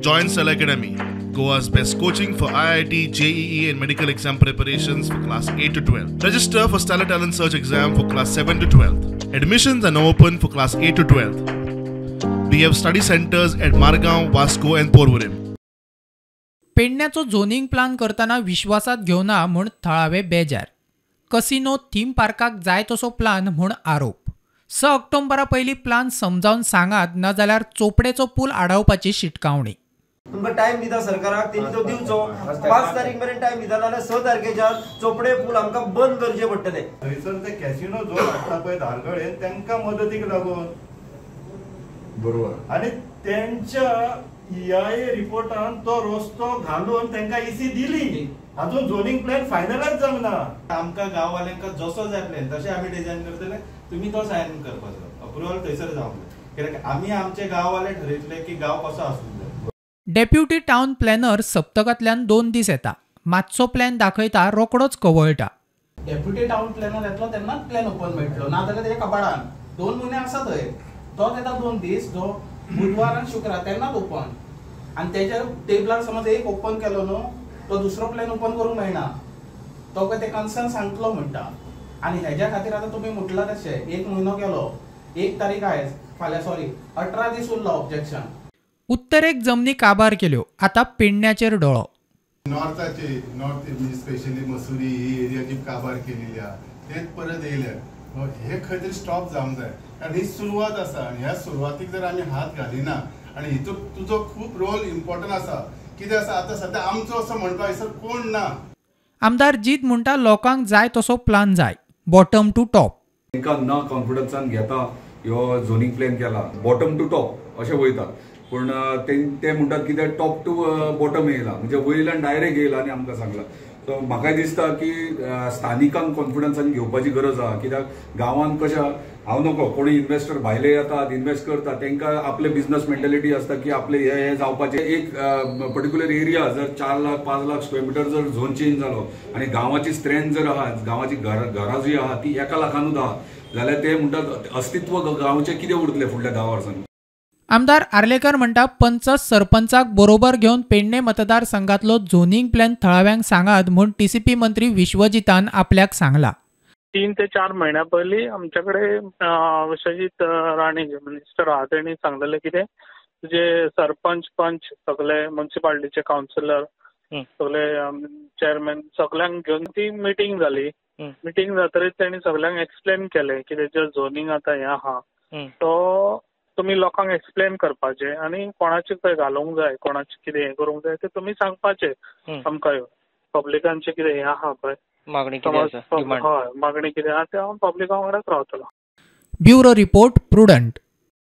Join Cell Academy, Goa's best coaching for IIT, JEE and medical exam preparations for class 8 to 12. Register for Stellar Talent Search exam for class 7 to 12. Admissions are now open for class 8 to 12. We have study centers at Margaon, Vasco and Porvorim. पेडण्याचो zoning plan करताना विश्वासात घेवना म्हूण थळावे बेजार. Casino theme पार्काक जाय तसो plan म्हूण आरोप. 6 ऑक्टोबरा पयलीं प्लान समजावन सांगात नाजाल्यार चोपडेचो पूल आडावपाची शिटकावणी. तुमकां टायम दिता सरकाराक, तेणी तो दिवचो. 5 तारीख मेरेन टायम दिता नाल्यार 6 तारखेच्या चोपडे पूल आमकां बंद करचे पडटले. थंयसर ते कॅसिनो जो हाडटा पळय धारगळे तांकां मदतीक लागून बरोबर आनी तेंच्या EIA रिपोर्टान तो रस्तो घालून तांकां इसी दिली. अजून झोनिंग प्लॅन फायनलायज जावना. आमकां गांववाल्यांका जसो जाय प्लॅन तशें आमी डिझायन करतले, तुम्ही तो सायन करपाचो. अप्रुवल थंयसर जावंक जाय, कित्याक आमी आमचे गांववाले ठरयतले की गांव कसो आसूंक जाय. डेप्युटी टावन प्लॅनर सप्तकांतल्यान 2 दीस येता. मातसो प्लॅन दाखयता रोकडोच कवळटा. डेप्युटी टावन प्लॅनर येतलो तेन्ना प्लॅन ओपन मेळटलो, नाजाल्यार तेच्या कपाडान 2 म्हयने आसा थंय. तो येता 2 दीस, जो बुधवार आनी शुक्रार तेन्नाच ओपन. आनी तेच्या टेबलार समज एक ओपन केलो न्हू, तो दुसरो प्लॅन ओपन करूंक मेळना. तो ते कन्सर्न सांगतलो म्हणटा. आनी हेज्या खातीर आतां तुमी म्हटला तशें 1 म्हयनो गेलो, 1 तारीख आयज, फाल्यां 18 दीस उरलो ऑब्जेक्शन. उत्तरेक जमनी काबार केल्यो, आतां पेडण्याचेर डोळो. नॉर्थाचे नॉर्थ स्पेशली मसुरी ही एरिया जी काबार केलेली आहा तेच परत येयल्या. हे खंय तरी स्टॉप जावंक जाय, कारण ही सुरवात आसा आनी ह्या सुरवातीक जर आमी हात घालिना आनी हितून तुजो खूब रोल इम्पॉर्टंट आसा. कितें आसा आतां सद्या आमचो असो म्हणपा हैसर कोण ना. आमदार जीत म्हणटा लोकांक जाय तसो प्लान जाय, बॉटम टू टॉप. तांकां ना कॉन्फिडन्सान घेता ह्यो झोनिंग प्लॅन केला, बॉटम टू टॉप अशें वयता. पूण ते म्हणटात कितें टॉप टू बॉटम येयला, म्हणजे वयल्यान डायरेक्ट येयला आनी आमकां सांगला. सो म्हाकाय दिसता की स्थानिकांक कॉन्फिडन्सान घेवपाची गरज आहा. कित्याक गांवांत कशें हांव नको, कोणी इन्व्हेस्टर भायले येतात, इन्व्हेस्ट करतात, तांकां आपले बिझनस मेंटॅलिटी आसता की आपले हे जावपाचे. एक पर्टिक्युलर एरिया जर 4 लाख 5 लाख स्क्वेअर मिटर जर झोन चेंज जालो आनी गांवाची स्ट्रेंथ जर आहा, गांवाची घरां जी आहा ती 1 लाखानूच आहा, जाल्यार ते म्हणटात अस्तित्व गांवचें कितें उरतलें फुडल्या 10 वर्सांनी. आमदार आर्लेकर म्हणटा पंच सरपंचाक बरोबर घेवन पेडणे मतदारसंघातलो झोनिंग प्लॅन थळाव्यांक सांगात म्हूण TCP मंत्री विश्वजितान आपल्याक सांगला. 3 ते 4 महिन्या पयलीं आमच्याकडे विश्वजीत राणे जे मिनिस्टर आहा तेणी सांगलेले कितें, जे सरपंच पंच सगळे म्युनिसिपालिटीचे कावन्सिलर सगळे चेअरमॅन सगळ्यांक घेवन ती मिटींग जाली. मिटींग जातकीर तेणी सगळ्यांक एक्सप्लेन केलें की तेजें झोनिंग आतां हें आहा तो तुमी लोकांक एक्सप्लेन करपाचे आनी कोणाचें खंय घालूंक जाय, कोणाचें कितें हें करूंक जाय ते तुमी सांगपाचें आमकां. पब्लिकांचें कितें हें आहा पळय, मागणी कितें आहा ते हांव पब्लिका वांगडाच रावतलो. Bureau report prudent.